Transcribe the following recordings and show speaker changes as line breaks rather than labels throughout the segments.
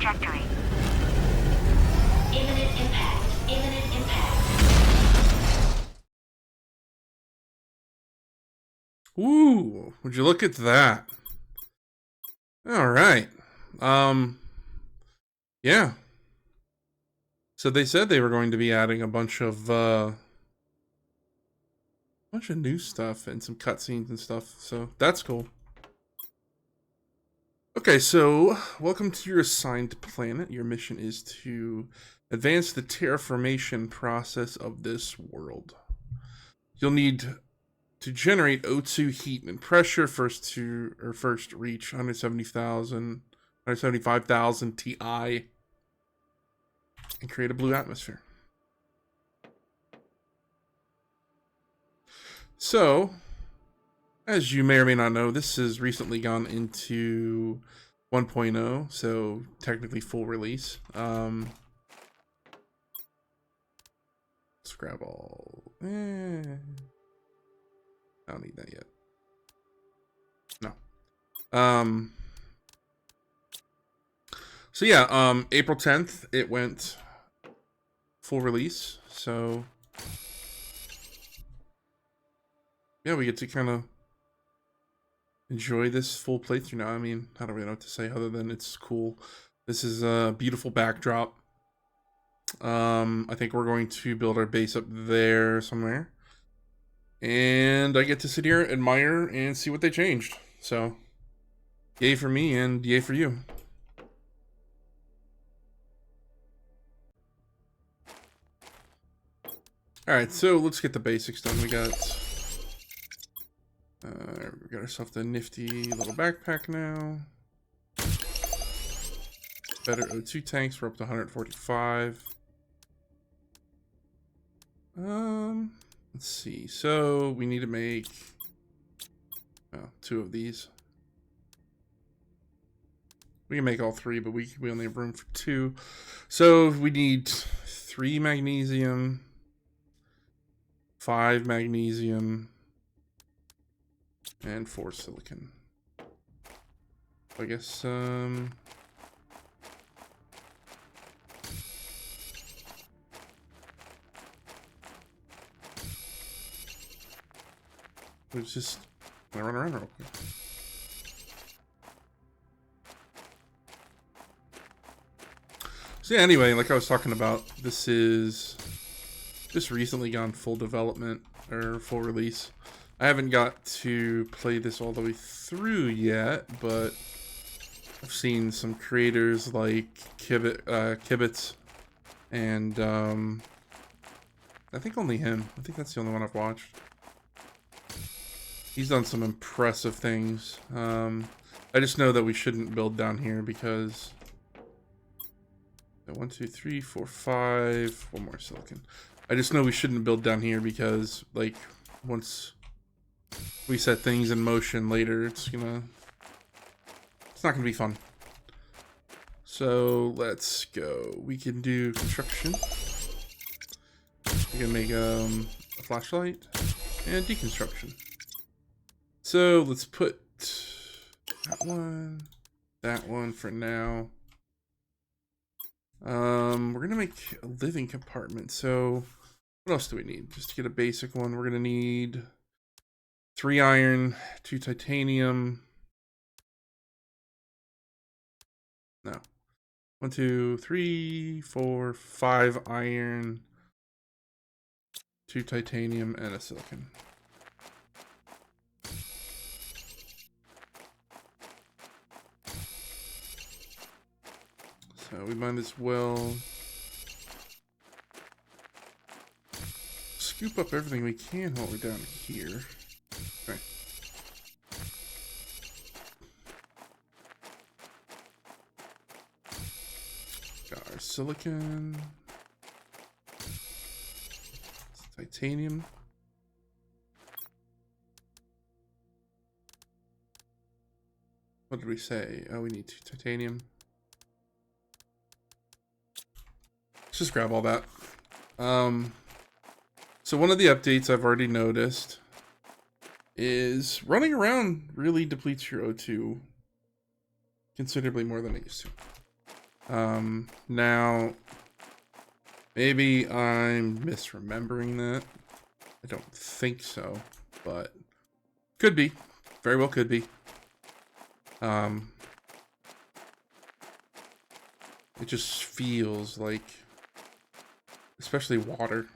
trajectory. Imminent impact. Imminent impact.
Ooh, would you look at that? All right. Yeah. So they said they were going to be adding a bunch of new stuff and some cutscenes and stuff. So that's cool. Okay, so welcome to your assigned planet. Your mission is to advance the terraformation process of this world. You'll need to generate O2 heat and pressure first reach 175,000 Ti and create a blue atmosphere. So, as you may or may not know, this has recently gone into 1.0, so technically full release. Let's grab all. I don't need that yet. No. So yeah, April 10th it went full release. So yeah, we get to kind of enjoy this full playthrough now. I mean, I don't really know what to say other than it's cool. This is a beautiful backdrop. I think we're going to build our base up there somewhere. And I get to sit here, admire, and see what they changed. So, yay for me and yay for you. Alright, so let's get the basics done. We got ourselves a nifty little backpack now. Better O2 tanks, we're up to 145. Let's see. So we need to make 2 of these. We can make all 3, but we only have room for 2. So we need 3 magnesium, 5 magnesium, and 4 silicon. I guess let's just run around real quick. So yeah, anyway, like I was talking about, this is just recently gone full development or full release. I haven't got to play this all the way through yet, but I've seen some creators like Kibitz and I think only him. I think that's the only one I've watched. He's done some impressive things. I just know that we shouldn't build down here because 1, 2, 3, 4, 5. 1 more silicon. I just know we shouldn't build down here because, like, once we set things in motion later, it's not gonna be fun. So let's go. We can do construction. We can make a flashlight and deconstruction. So let's put that one for now. We're gonna make a living compartment. So what else do we need? Just to get a basic one, we're gonna need 3 iron, 2 titanium. No. 1, 2, 3, 4, 5 iron, 2 titanium, and a silicon. So we might as well scoop up everything we can while we're down here. Okay. Got our silicon. Titanium. What did we say? Oh, we need 2 titanium. Let's just grab all that. So one of the updates I've already noticed is running around really depletes your O2 considerably more than it used Now, maybe I'm misremembering that. I don't think so, but could be. Very well could be. It just feels like, especially water,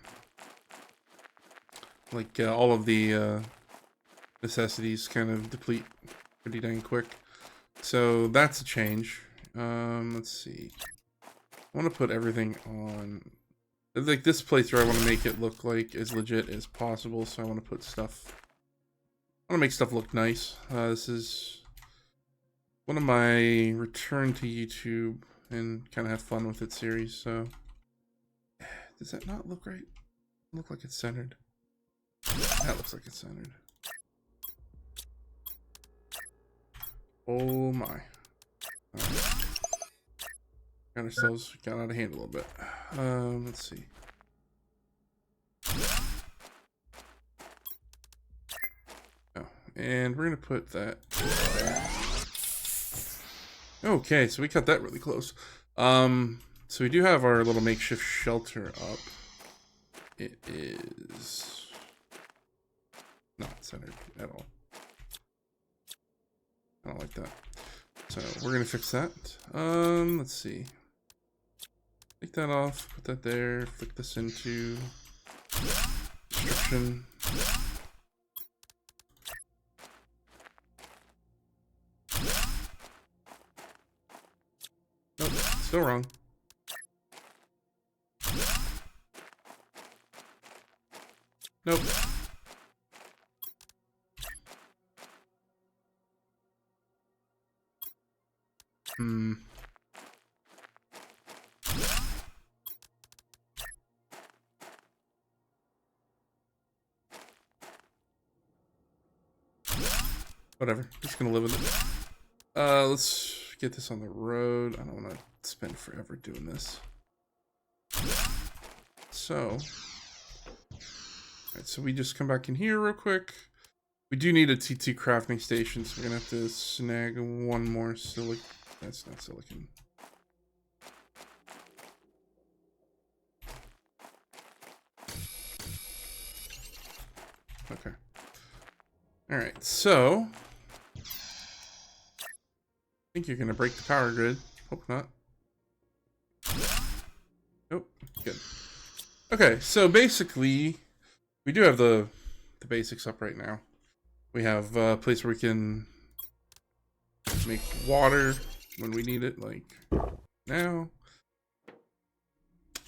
like all of the necessities kind of deplete pretty dang quick. So that's a change. Let's see. I want to put everything on, like, this playthrough. I want to make it look like as legit as possible. So I want to put stuff. I want to make stuff look nice. This is one of my return to YouTube and kind of have fun with it series. So does that not look right? Look like it's centered. That looks like it's centered. Oh my. Right. Got ourselves got out of hand a little bit. Let's see. Oh, and we're gonna put that there. Okay, so we cut that really close. So we do have our little makeshift shelter up. It is not centered at all. I don't like that. So we're gonna fix that. Let's see. Take that off, put that there, flick this into description. Nope, still wrong. Nope. Whatever, just gonna live with it. Let's get this on the road. I don't want to spend forever doing this. So, alright, so we just come back in here real quick. We do need a T2 crafting station, so we're gonna have to snag one more silicon. That's not silicon. Okay. Alright, so I think you're gonna break the power grid. Hope not. Nope. Good. Okay, so basically we do have the basics up right now. We have a place where we can make water when we need it, like now.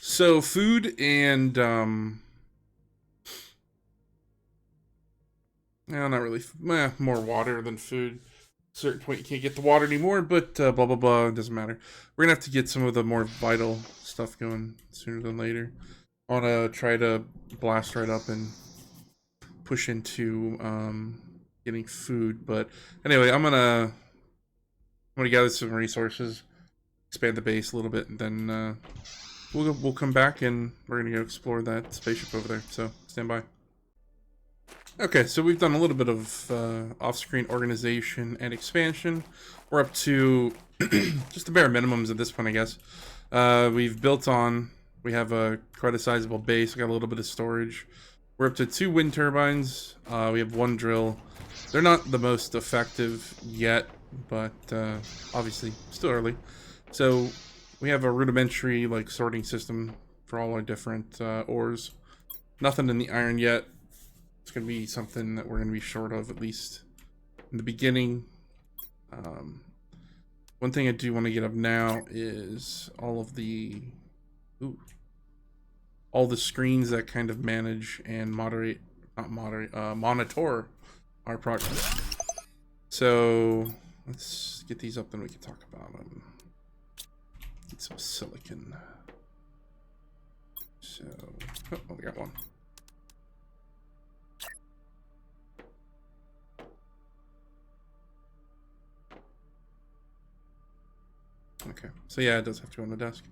So food and no, not really. More water than food. At a certain point, you can't get the water anymore, but blah blah blah. It doesn't matter. We're gonna have to get some of the more vital stuff going sooner than later. I want to try to blast right up and push into getting food. But anyway, I'm gonna gather some resources, expand the base a little bit, and then we'll come back and we're gonna go explore that spaceship over there. So stand by. Okay, so we've done a little bit of off-screen organization and expansion. We're up to just the bare minimums at this point, I guess. We've built on. We have quite a sizable base. We got a little bit of storage. We're up to 2 wind turbines. We have 1 drill. They're not the most effective yet, but obviously still early. So we have a rudimentary like sorting system for all our different ores. Nothing in the iron yet. It's going to be something that we're going to be short of, at least in the beginning. One thing I do want to get up now is all of the all the screens that kind of manage and monitor our progress. So let's get these up, then we can talk about them. Get some silicon. So, oh, we got one. Okay, so yeah, it does have to go on the desk.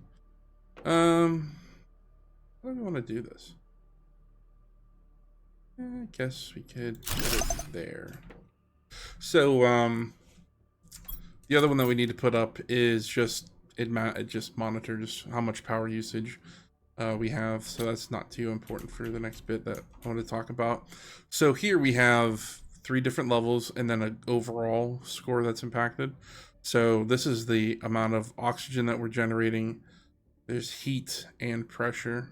How do we want to do this? I guess we could put it there. So, the other one that we need to put up is just it just monitors how much power usage we have, so that's not too important for the next bit that I want to talk about. So here we have 3 different levels and then an overall score that's impacted. So this is the amount of oxygen that we're generating. There's heat and pressure.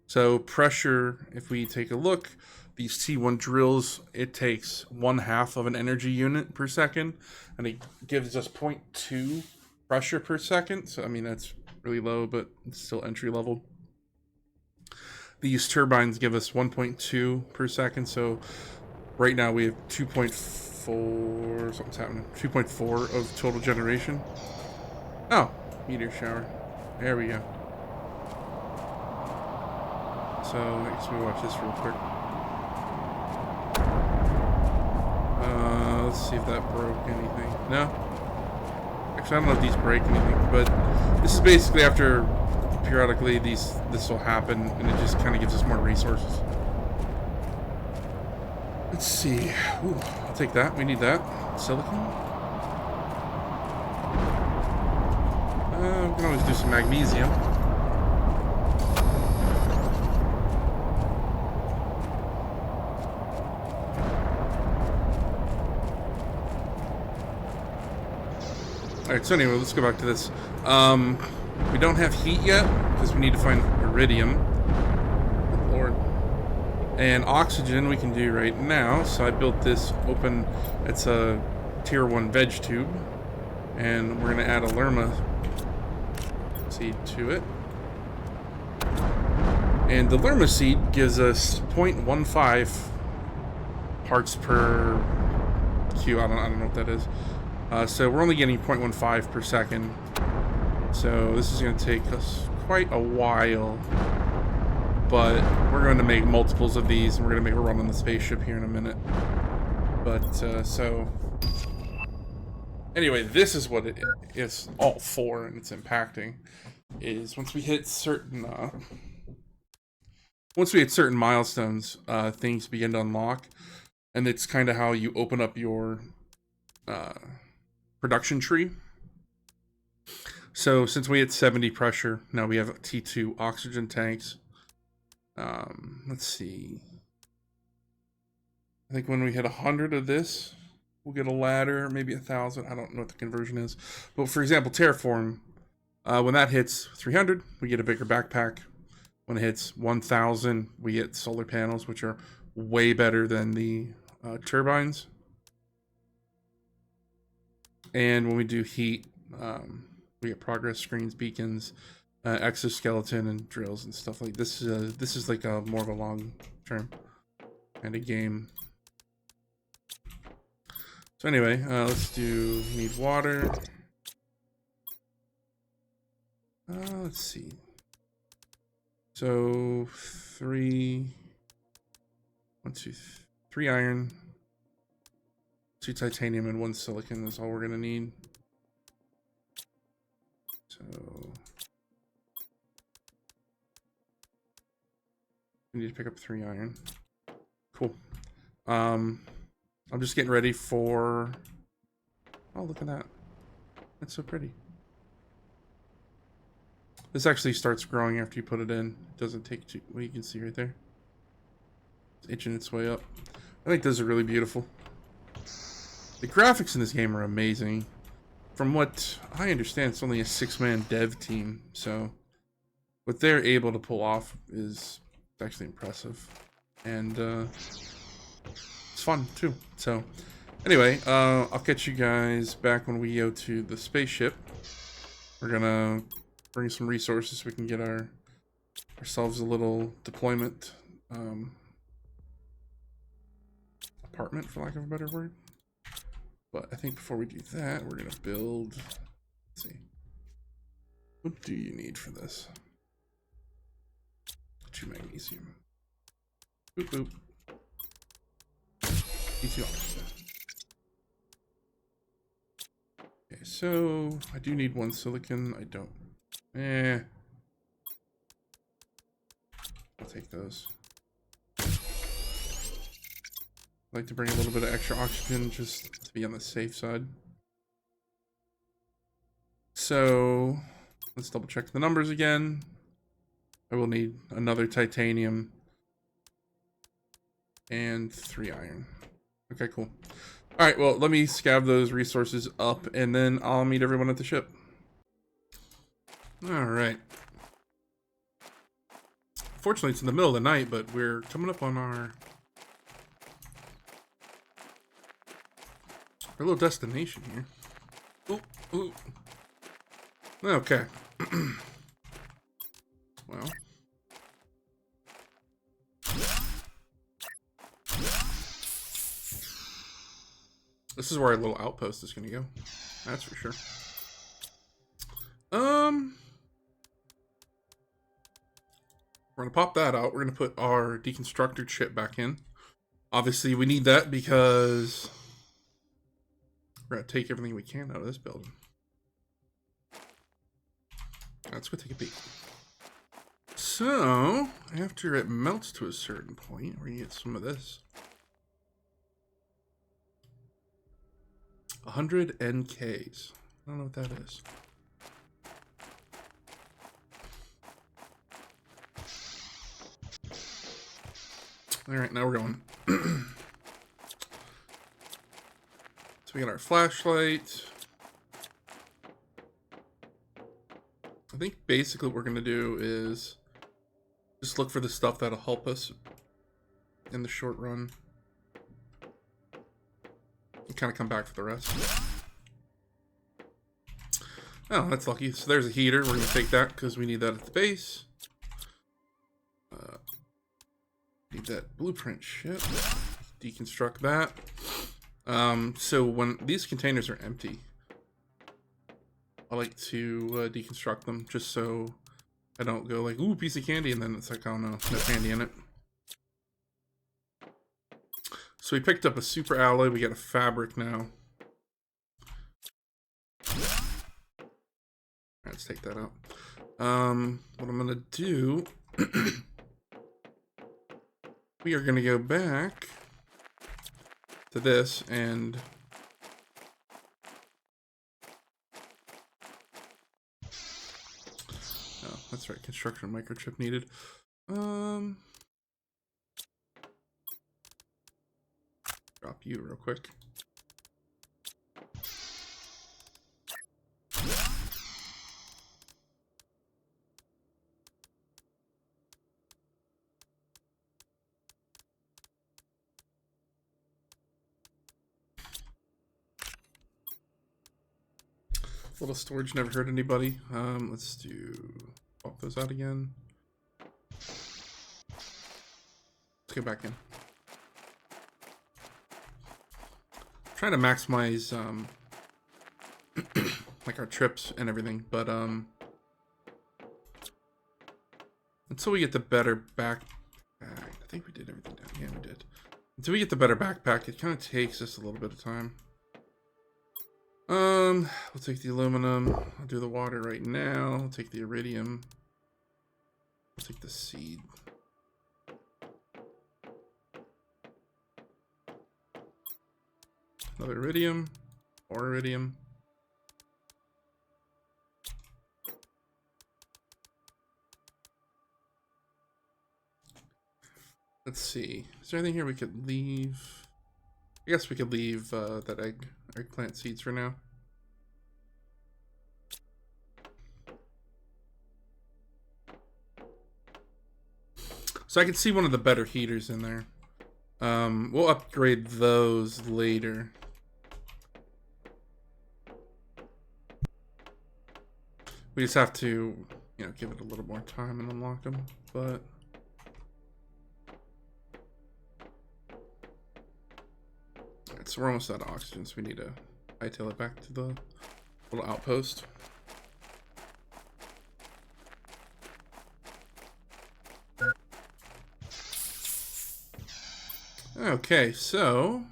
So pressure, if we take a look, these T1 drills, it takes 1/2 of an energy unit per second, and it gives us 0.2 pressure per second. So I mean, that's really low, but it's still entry level. These turbines give us 1.2 per second. So right now we have 2.4, something's happening, 2.4 of total generation. Oh, meteor shower. There we go. So I guess we watch this real quick. Let's see if that broke anything. No? Actually, I don't know if these break anything, but this is basically after periodically this will happen, and it just kind of gives us more resources. Let's see. Ooh, I'll take that. We need that. Silicon. We can always do some magnesium. Alright, so anyway, let's go back to this. We don't have heat yet, because we need to find iridium. Oh, Lord. And oxygen we can do right now. So I built this open, it's a tier 1 veg tube. And we're going to add a lerma seed to it. And the lerma seed gives us 0.15 parts per Q. I don't know what that is. So we're only getting 0.15 per second. So this is going to take us quite a while. But we're going to make multiples of these, and we're going to make a run on the spaceship here in a minute. But, so... Anyway, this is what it is all for, and it's impacting. Is once we hit certain... once we hit certain milestones, things begin to unlock. And it's kind of how you open up your... production tree. So since we hit 70 pressure, now we have T2 oxygen tanks. Let's see. I think when we hit 100 of this, we'll get a ladder, maybe 1,000. I don't know what the conversion is. But for example, Terraform, when that hits 300, we get a bigger backpack. When it hits 1,000, we get solar panels, which are way better than the turbines. And when we do heat, we get progress screens, beacons, exoskeleton, and drills and stuff like this. This is like a more of a long-term kind of game. So anyway, let's need water. Let's see. So 3 iron. 2 titanium and 1 silicon is all we're gonna need. So we need to pick up 3 iron. Cool. I'm just getting ready for... Oh, look at that. That's so pretty. This actually starts growing after you put it in. It doesn't take too... Well, you can see right there. It's itching its way up. I think those are really beautiful. The graphics in this game are amazing. From what I understand, it's only a 6-man dev team, so what they're able to pull off is actually impressive. And it's fun too. So anyway, I'll catch you guys back when we go to the spaceship. We're gonna bring some resources so we can get ourselves a little deployment apartment, for lack of a better word. But I think before we do that, we're gonna build. Let's see. What do you need for this? 2 magnesium. Boop boop. T2 oxygen. Okay, so I do need 1 silicon. I don't. I'll take those. I like to bring a little bit of extra oxygen just to be on the safe side. So let's double check the numbers again. I will need another titanium and 3 iron. Okay, cool. All right, well, let me scab those resources up, and then I'll meet everyone at the ship. All right. Fortunately, it's in the middle of the night, but we're coming up on our little destination here. Ooh, ooh. Okay. Well. This is where our little outpost is going to go. That's for sure. We're going to pop that out. We're going to put our deconstructor chip back in. Obviously, we need that because we're going to take everything we can out of this building. Let's go take a peek. So, after it melts to a certain point, we're going to get some of this. 100 NKs. I don't know what that is. Alright, now we're going. So we got our flashlight. I think basically what we're going to do is just look for the stuff that'll help us in the short run. And kind of come back for the rest. Oh, that's lucky. So there's a heater. We're going to take that because we need that at the base. Need that blueprint ship. Deconstruct that. So when these containers are empty, I like to deconstruct them just so I don't go like, ooh, piece of candy, and then it's like, oh no, no candy in it. So we picked up a super alloy. We got a fabric now. Let's take that out. What I'm gonna do, we are gonna go back to this and oh, that's right, construction microchip needed. Drop you real quick. Little storage never hurt anybody. Let's pop those out again. Let's go back in. Trying to maximize like our trips and everything, but until we get the better backpack, I think we did everything down. Yeah, we did. Until we get the better backpack, it kind of takes us a little bit of time. We'll take the aluminum. I'll do the water right now. I'll take the iridium. I'll take the seed. Another iridium. More iridium. Let's see. Is there anything here we could leave? I guess we could leave that eggplant seeds for now. So I can see one of the better heaters in there. We'll upgrade those later. We just have to, you know, give it a little more time and unlock them, but... Alright, so we're almost out of oxygen, so we need to hightail it back to the little outpost. Okay, so...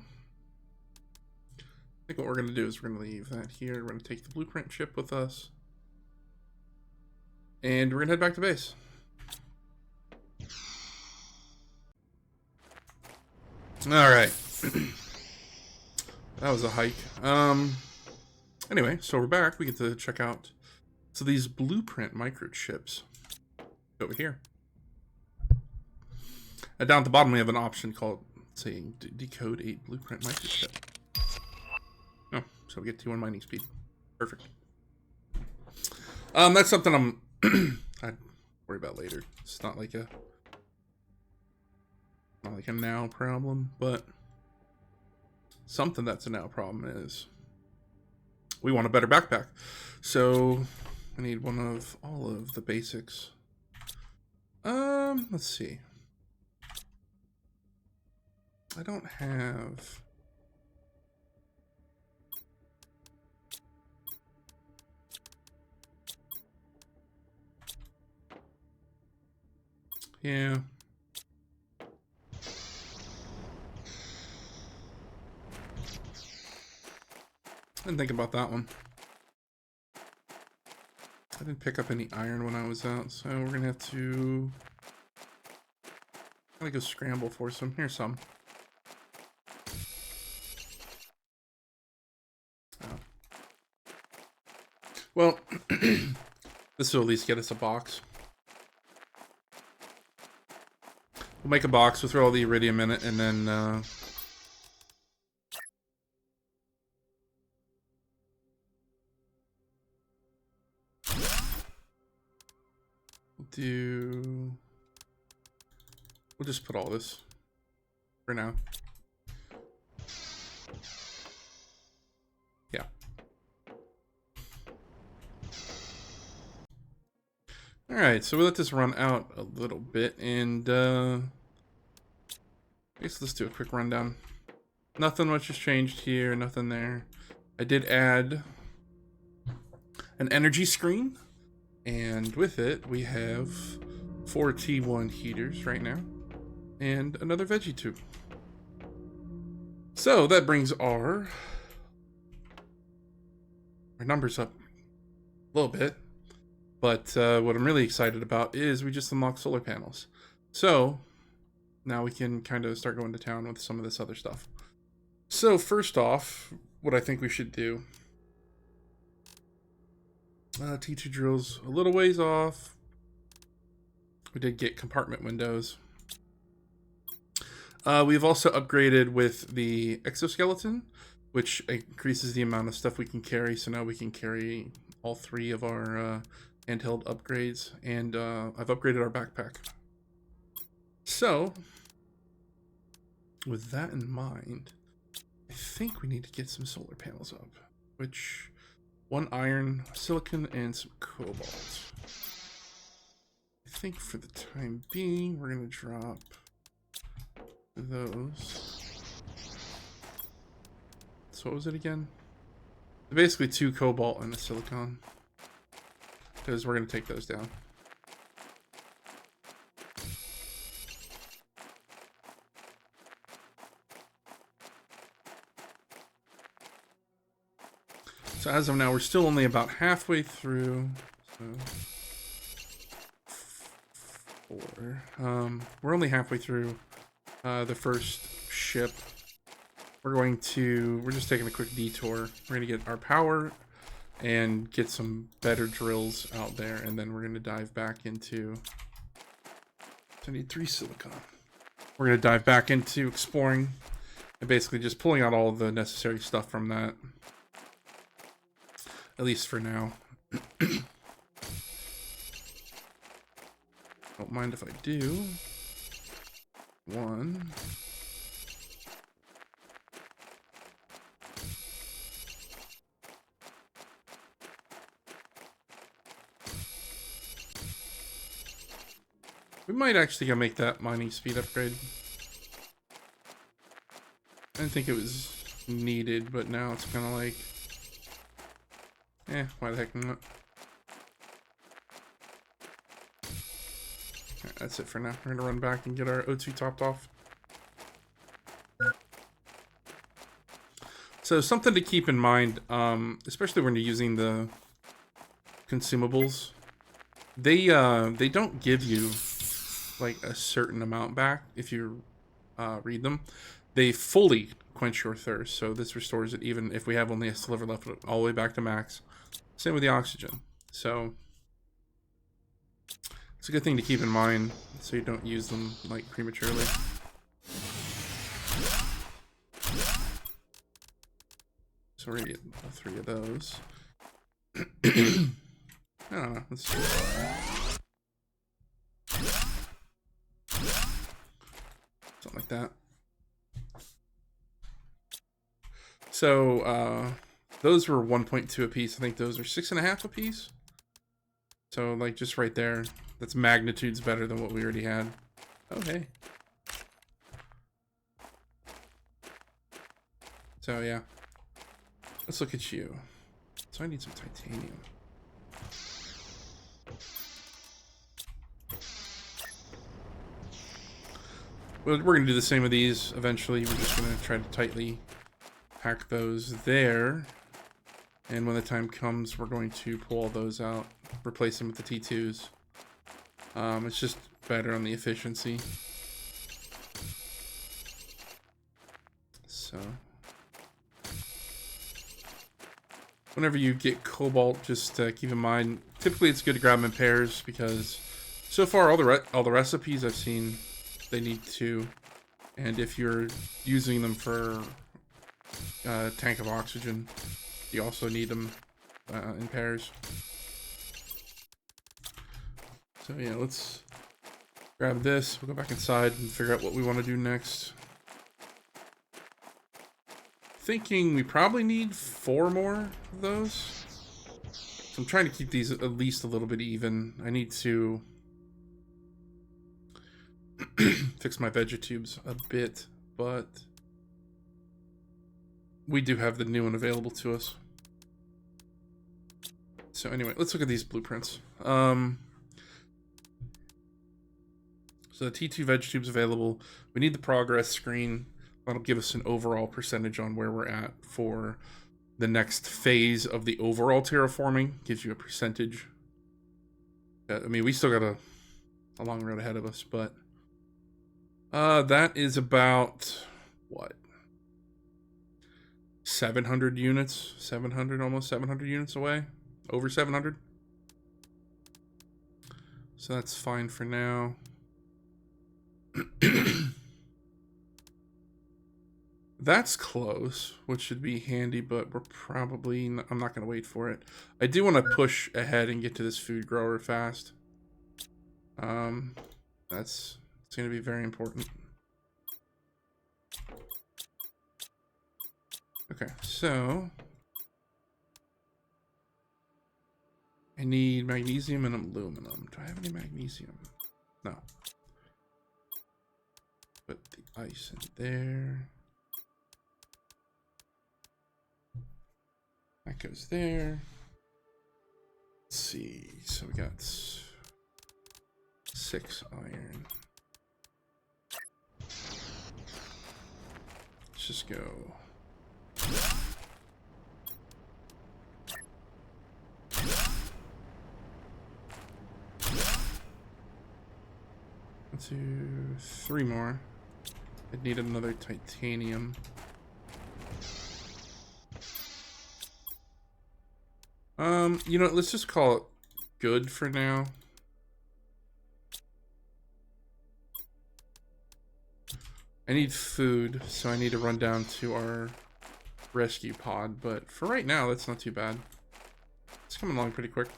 I think what we're going to do is we're going to leave that here. We're going to take the blueprint chip with us. And we're going to head back to base. Alright. That was a hike. Anyway, so we're back. We get to check out these blueprint microchips over here. And down at the bottom, we have an option called saying decode 8 blueprint microchip. Oh, so we get T1 mining speed. Perfect. That's something I'd worry about later. It's not like a now problem, but something that's a now problem is we want a better backpack. So I need one of all of the basics. Let's see. I don't have. Yeah. I didn't think about that one. I didn't pick up any iron when I was out, so we're gonna have to go scramble for some. Here's some. Oh. Well, this will at least get us a box. We'll make a box, we'll throw all the iridium in it, and then we'll just put all this for now. Yeah. Alright, so we let this run out a little bit, and I guess let's do a quick rundown. Nothing much has changed here, nothing there. I did add an energy screen, and with it we have 4 T1 heaters right now, and another veggie tube. So that brings our numbers up a little bit. But what I'm really excited about is we just unlocked solar panels. So now we can kind of start going to town with some of this other stuff. So first off, what I think we should do. T2 drills a little ways off. We did get compartment windows. We've also upgraded with the exoskeleton, which increases the amount of stuff we can carry. So now we can carry all 3 of our handheld upgrades, and I've upgraded our backpack. So, with that in mind, I think we need to get some solar panels up, which 1 iron, silicon, and some cobalt. I think for the time being, we're gonna drop those. So what was it again? Basically 2 cobalt and a silicon, because we're going to take those down. So as of now, we're still only about halfway through. So 4. We're only halfway through the first ship. We're just taking a quick detour. We're going to get our power and get some better drills out there, and then we're going to dive back into... I need 3 silicon. We're going to dive back into exploring and basically just pulling out all the necessary stuff from that. At least for now. Don't mind if I do. 1. We might actually go make that mining speed upgrade. I didn't think it was needed, but now it's kind of like, why the heck not? Alright, that's it for now. We're gonna run back and get our O2 topped off. So something to keep in mind, especially when you're using the consumables, they don't give you like a certain amount back if you read them. They fully quench your thirst. So this restores it even if we have only a sliver left, all the way back to max. Same with the oxygen. So it's a good thing to keep in mind so you don't use them like prematurely. So we're gonna get all 3 of those. I don't know. Let's see. Something like that. So those were 1.2 apiece. I think those are 6.5 apiece. So like just right there, that's magnitudes better than what we already had. Oh hey. So yeah, let's look at you. So I need some titanium. Well, we're gonna do the same with these eventually. We're just gonna try to tightly pack those there. And when the time comes, we're going to pull all those out, replace them with the T2s. It's just better on the efficiency. So whenever you get cobalt, just keep in mind, typically it's good to grab them in pairs because so far all the recipes I've seen, they need 2. And if you're using them for tank of oxygen, you also need them in pairs. So yeah, let's grab this. We'll go back inside and figure out what we want to do next. Thinking we probably need 4 more of those. So I'm trying to keep these at least a little bit even. I need to fix my vegetubes a bit, but we do have the new one available to us. So anyway, let's look at these blueprints. So the T2 vegetubes available. We need the progress screen. That'll give us an overall percentage on where we're at for the next phase of the overall terraforming. Gives you a percentage. I mean, we still got a long road ahead of us, but that is about what? 700 units? 700, almost 700 units away? Over 700? So that's fine for now. That's close, which should be handy, but we're probably not, I'm not going to wait for it. I do want to push ahead and get to this food grower fast. It's going to be very important. Okay, so I need magnesium and aluminum. Do I have any magnesium? No. Put the ice in there. That goes there. Let's see. So we got 6 iron. Let's just go. Let's do 3 more. I'd need another titanium. You know, let's just call it good for now. I need food, so I need to run down to our rescue pod, but for right now, that's not too bad. It's coming along pretty quick.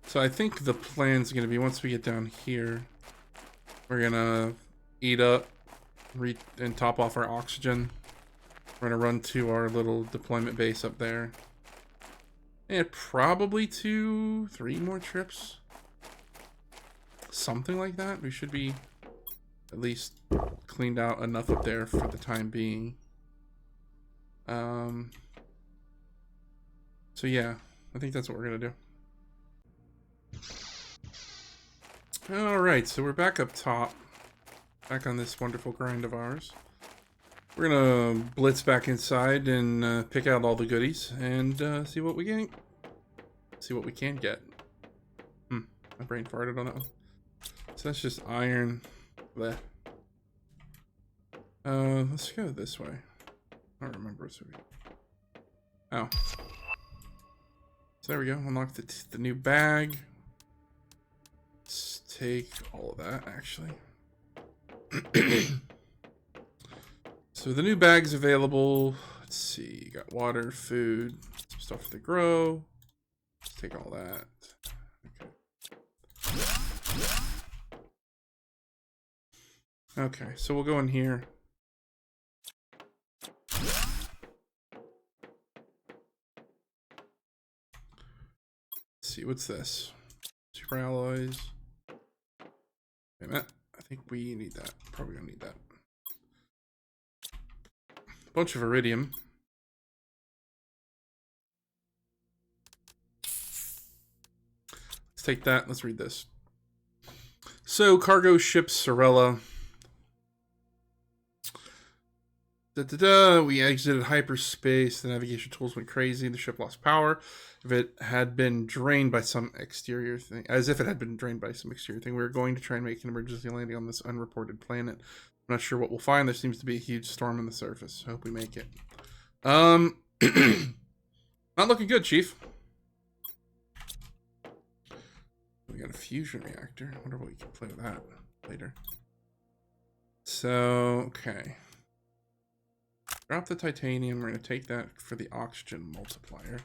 So I think the plan's gonna be, once we get down here, we're gonna eat up and top off our oxygen. We're gonna run to our little deployment base up there. And probably 2, 3 more trips. Something like that. We should be at least cleaned out enough up there for the time being. So yeah, I think that's what we're gonna do. Alright, so we're back up top. Back on this wonderful grind of ours. We're gonna blitz back inside and pick out all the goodies and see what we get. See what we can get. My brain farted on that one. So that's just iron. Blech. Let's go this way. I don't remember what's over here. Oh. So there we go. Unlock the new bag. Let's take all of that, actually. So the new bag's available. Let's see. You got water, food, some stuff to grow. Let's take all that. Okay, so we'll go in here. Let's see, what's this? Super alloys. Wait a minute. I think we need that. Probably gonna need that. Bunch of iridium. Let's take that. Let's read this. So, cargo ship Sorella. We exited hyperspace. The navigation tools went crazy. The ship lost power. If it had been drained by some exterior thing, as if it had been drained by some exterior thing, we were going to try and make an emergency landing on this unreported planet. I'm not sure what we'll find. There seems to be a huge storm on the surface. I hope we make it. Not looking good, Chief. We got a fusion reactor. I wonder what we can play with that later. So, okay. Drop the titanium. We're going to take that for the oxygen multiplier.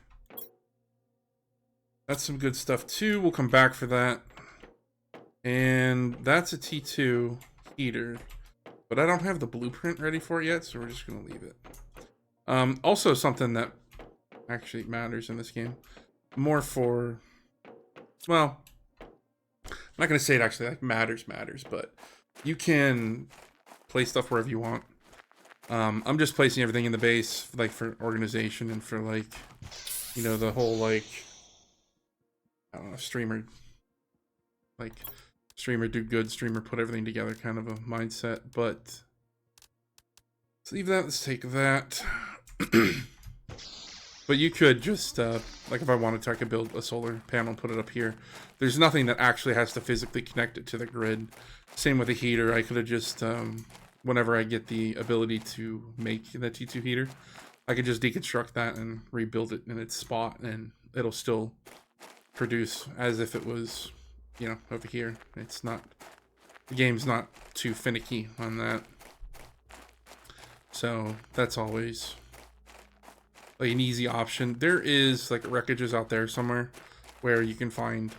That's some good stuff, too. We'll come back for that. And that's a T2 heater. But I don't have the blueprint ready for it yet, so we're just going to leave it. Also, something that actually matters in this game. More for... Well, I'm not going to say it actually like matters, but you can place stuff wherever you want. I'm just placing everything in the base, like, for organization and for, like, you know, the whole, like, I don't know, streamer do good, streamer put everything together kind of a mindset. But let's leave that. Let's take that. But you could just, like, if I wanted to, I could build a solar panel and put it up here. There's nothing that actually has to physically connect it to the grid. Same with the heater. I could have just, whenever I get the ability to make the T2 heater, I could just deconstruct that and rebuild it in its spot, and it'll still produce as if it was, you know, over here. It's not, the game's not too finicky on that. So that's always like an easy option. There is like wreckages out there somewhere where you can find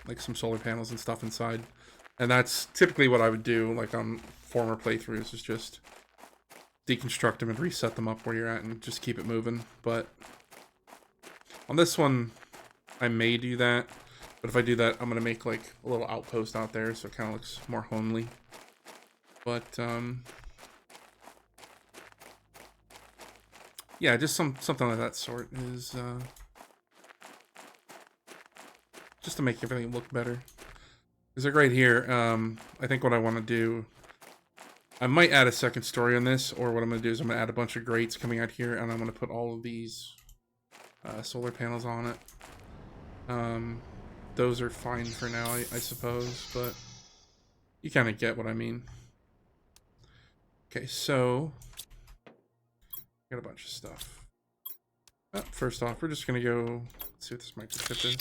like some solar panels and stuff inside. And that's typically what I would do, like on former playthroughs, is just deconstruct them and reset them up where you're at and just keep it moving. But on this one, I may do that. But if I do that, I'm going to make like a little outpost out there so it kind of looks more homely. But, yeah, just something like that sort is, just to make everything look better. Because like right here, I think what I want to do, I might add a second story on this, or what I'm going to do is I'm going to add a bunch of grates coming out here, and I'm going to put all of these solar panels on it. Those are fine for now, I suppose, but you kind of get what I mean. Okay, so got a bunch of stuff. First off, we're just going to go, let's see what this might fit this.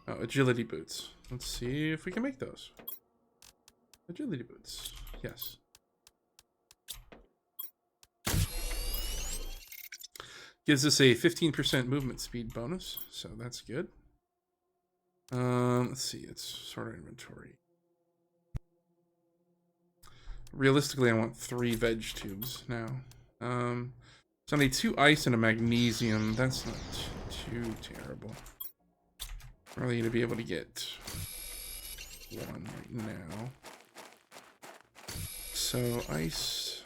Oh, agility boots. Let's see if we can make those. Agility boots. Yes. Gives us a 15% movement speed bonus, so that's good. Let's see, it's sort of inventory. Realistically, I want 3 veg tubes now. So I need 2 ice and a magnesium. That's not too terrible. Really need to be able to get 1 right now. So ice.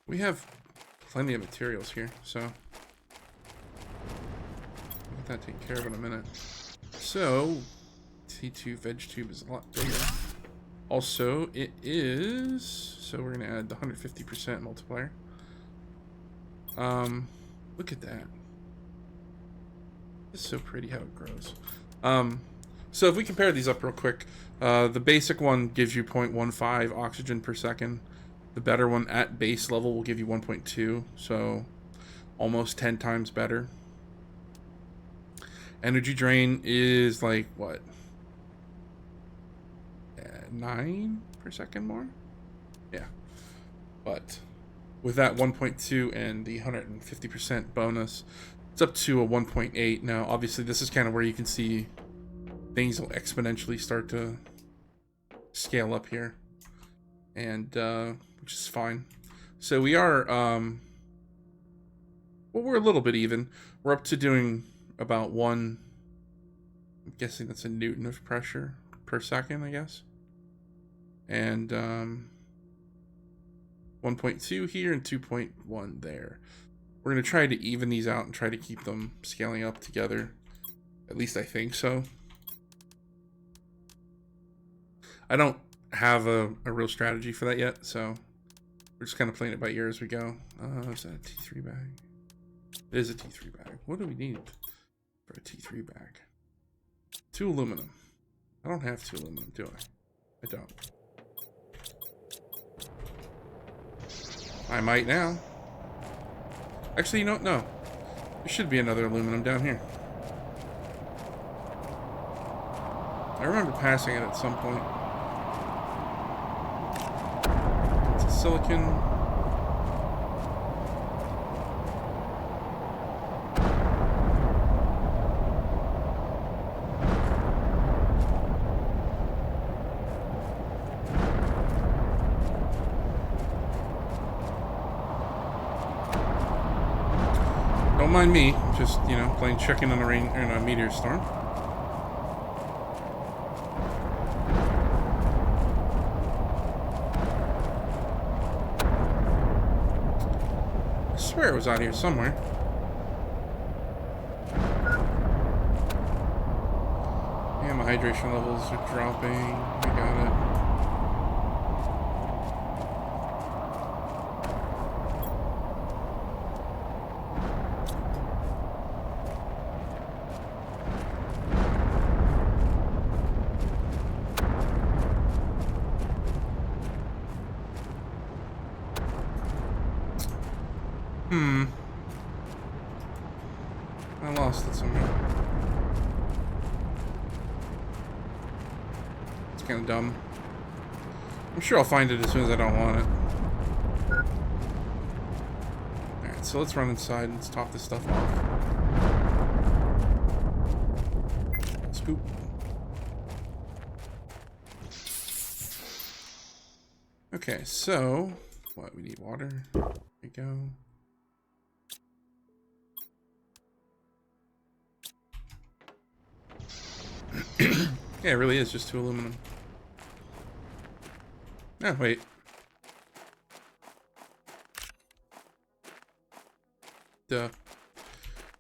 We have plenty of materials here, so we'll get that taken care of in a minute. So T2 veg tube is a lot bigger. Also, it is, so we're gonna add the 150% multiplier. Look at that. It's so pretty how it grows. So if we compare these up real quick, the basic one gives you 0.15 oxygen per second. The better one at base level will give you 1.2, so almost 10 times better. Energy drain is like, what? 9 per second more? Yeah. But with that 1.2 and the 150% bonus, it's up to a 1.8. Now, obviously, this is kind of where you can see things will exponentially start to scale up here. And, which is fine. So we are, well, we're a little bit even. We're up to doing about 1, I'm guessing that's a Newton of pressure per second, I guess. And 1.2 here and 2.1 there. We're going to try to even these out and try to keep them scaling up together. At least I think so. I don't have a real strategy for that yet, so we're just kind of playing it by ear as we go. Is that a T3 bag? It is a T3 bag. What do we need for a T3 bag? 2 aluminum. I don't have 2 aluminum, do I? I don't. I might now. Actually, you know what? No. There should be another aluminum down here. I remember passing it at some point. It's a silicon. Don't mind me, just, you know, playing chicken in a meteor storm. I swear it was out here somewhere. Yeah, my hydration levels are dropping. I got it. I lost it somewhere. It's kind of dumb. I'm sure I'll find it as soon as I don't want it. Alright, so let's run inside and let's top this stuff off. Scoop. Okay, so what? We need water. There we go. Yeah, it really is just 2 aluminum. Oh, wait. Duh.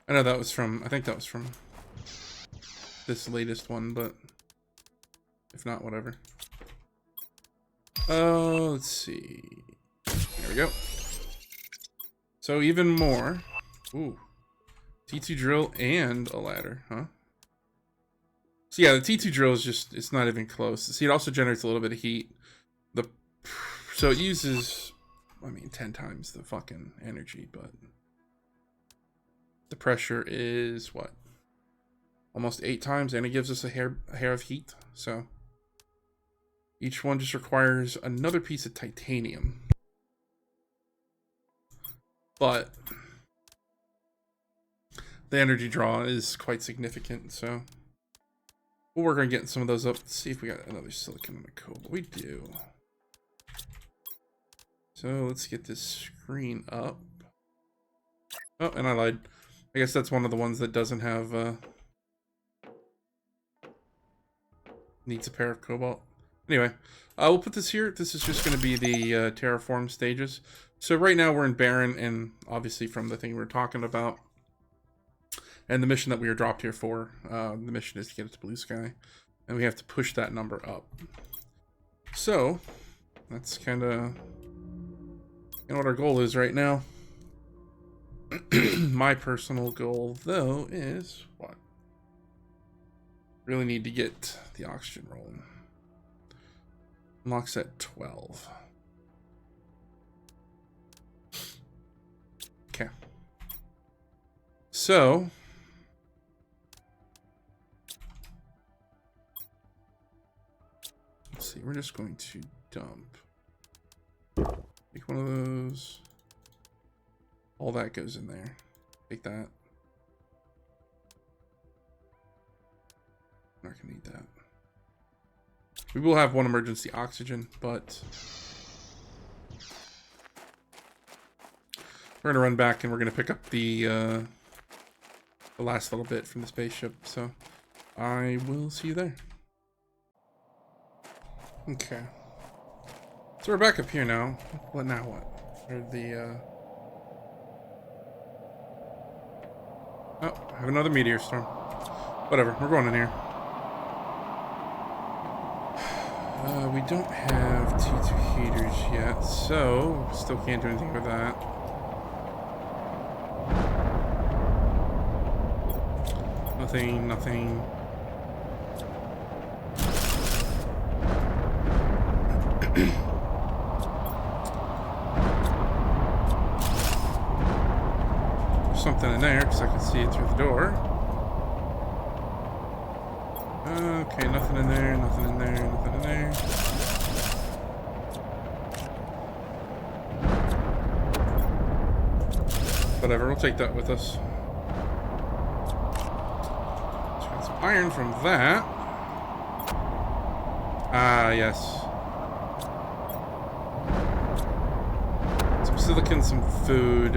I know that was from, I think that was from this latest one, but if not, whatever. Oh, let's see. There we go. So even more. Ooh. T2 drill and a ladder, huh? So yeah, the T2 drill is just, it's not even close. See, it also generates a little bit of heat. So it uses, I mean, 10 times the fucking energy, but the pressure is what? Almost 8 times, and it gives us a hair of heat. So each one just requires another piece of titanium. But the energy draw is quite significant, so we'll work on getting some of those up. Let's see if we got another silicon and a cobalt. We do. So let's get this screen up. Oh, and I lied. I guess that's one of the ones that doesn't have, needs a pair of cobalt. Anyway, we'll put this here. This is just going to be the terraform stages. So right now we're in Barren, and obviously from the thing we were talking about, and the mission that we were dropped here for, the mission is to get it to Blue Sky, and we have to push that number up. So, that's kind of what our goal is right now. My personal goal, though, is what? Really need to get the oxygen rolling. Unlocks at 12. Okay. So, let's see. We're just going to dump. Take one of those. All that goes in there. Take that. Not gonna need that. We will have one emergency oxygen, but we're gonna run back and we're gonna pick up the last little bit from the spaceship. So I will see you there. Okay. So we're back up here now. What now? What? Or the oh, I have another meteor storm. Whatever. We're going in here. We don't have T2 heaters yet, so still can't do anything with that. Nothing. There's something in there because I can see it through the door. Okay, nothing in there, nothing in there, nothing in there. Whatever, we'll take that with us. Let's get some iron from that. Ah, yes. Some silicon, some food.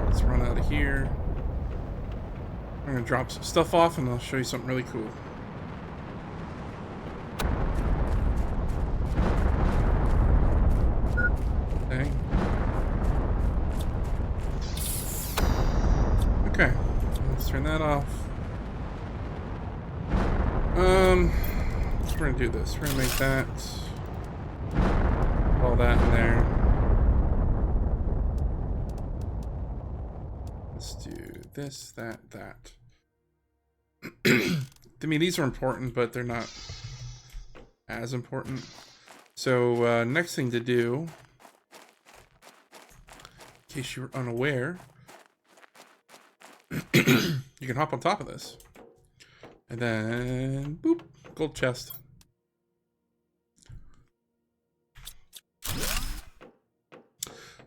Let's run out of here. I'm gonna drop some stuff off and I'll show you something really cool. Okay, let's turn that off. We're gonna do this. We're gonna make that, all that in there. Let's do this, that. I mean, these are important, but they're not as important. So, next thing to do, in case you were unaware, you can hop on top of this. And then, boop, gold chest.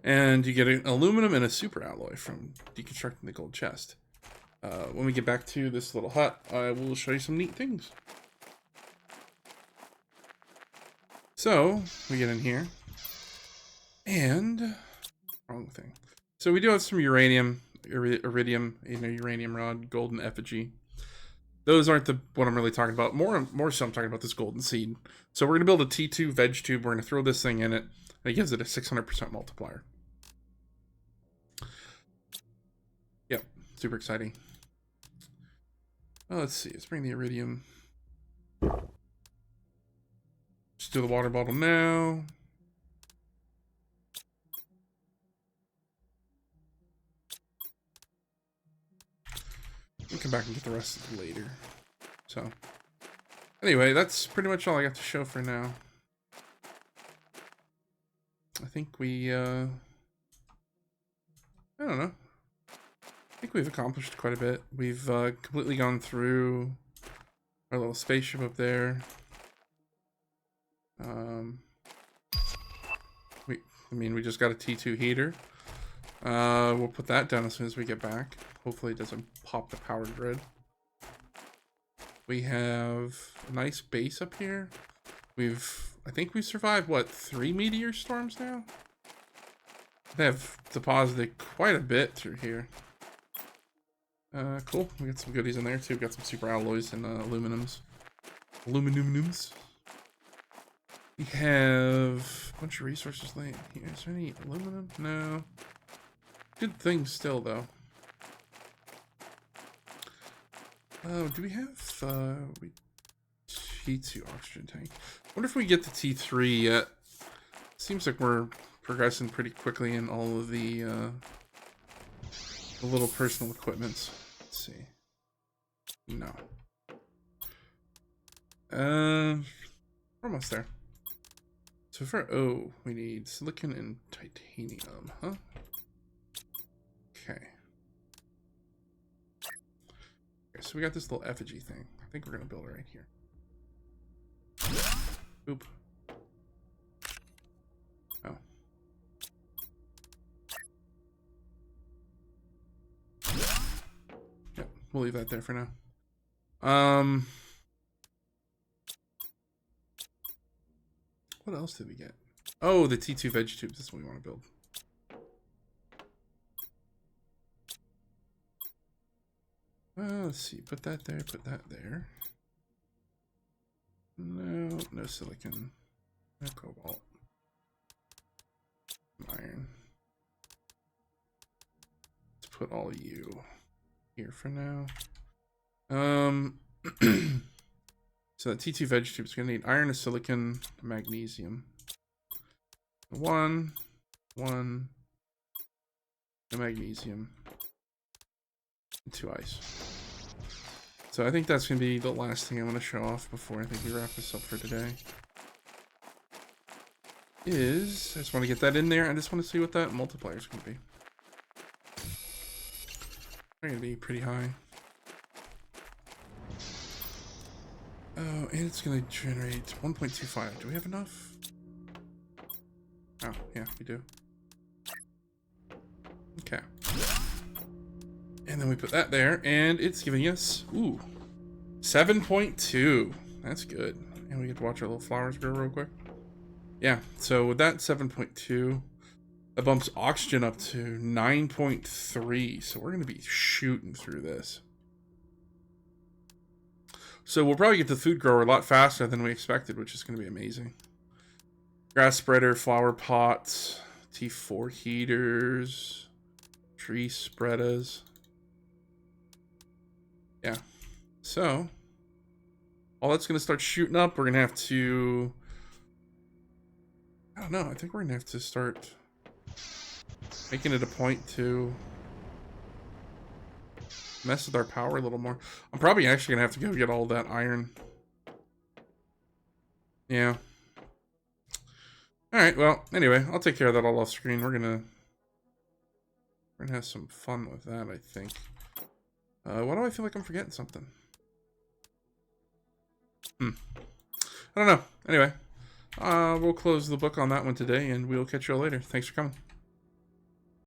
And you get an aluminum and a super alloy from deconstructing the gold chest. When we get back to this little hut, I will show you some neat things. So, we get in here. And, wrong thing. So we do have some uranium, iridium, uranium rod, golden effigy. Those aren't what I'm really talking about. More so I'm talking about this golden seed. So we're going to build a T2 veg tube. We're going to throw this thing in it. And it gives it a 600% multiplier. Yep, super exciting. Let's see. Let's bring the iridium. Just do the water bottle now. We'll come back and get the rest of it later. So, anyway, that's pretty much all I got to show for now. I think we, I don't know. I think we've accomplished quite a bit. We've completely gone through our little spaceship up there. We just got a T2 heater. We'll put that down as soon as we get back. Hopefully it doesn't pop the power grid. We have a nice base up here. I think we've survived, what, 3 meteor storms now? They have deposited quite a bit through here. Cool. We got some goodies in there too. We got some super alloys and aluminums. We have a bunch of resources laying here. Is there any aluminum? No. Good things still, though. Oh, do we have T2 oxygen tank? I wonder if we get the T3 yet. Seems like we're progressing pretty quickly in all of the little personal equipments. Let's see. No. We're almost there. So for we need silicon and titanium, huh? Okay. Okay, so we got this little effigy thing. I think we're gonna build it right here. Oop. Oh. Yep, we'll leave that there for now. What else did we get? Oh, the T2 veg tubes. That's what we want to build. Let's see. Put that there. Put that there. No, no silicon. No cobalt. Iron. Let's put all you here for now. So that T2 veg tube is going to need iron, a silicon, a magnesium. One, a magnesium, and 2 ice. So I think that's going to be the last thing I'm going to show off before I think we wrap this up for today. I just want to get that in there. I just want to see what that multiplier is going to be. They're going to be pretty high. Oh, and it's going to generate 1.25. Do we have enough? Oh, yeah, we do. Okay. And then we put that there, and it's giving us, 7.2. That's good. And we get to watch our little flowers grow real quick. Yeah, so with that 7.2, that bumps oxygen up to 9.3. So we're going to be shooting through this. So we'll probably get the food grower a lot faster than we expected, which is going to be amazing. Grass spreader, flower pots, T4 heaters, tree spreaders. Yeah. So, all that's going to start shooting up. We're going to have to... I don't know. I think we're going to have to start making it a point to mess with our power a little more. I'm probably actually going to have to go get all that iron. Yeah. Alright, well, anyway, I'll take care of that all off screen. We're gonna have some fun with that, I think. Why do I feel like I'm forgetting something? I don't know. Anyway, we'll close the book on that one today, and we'll catch you all later. Thanks for coming.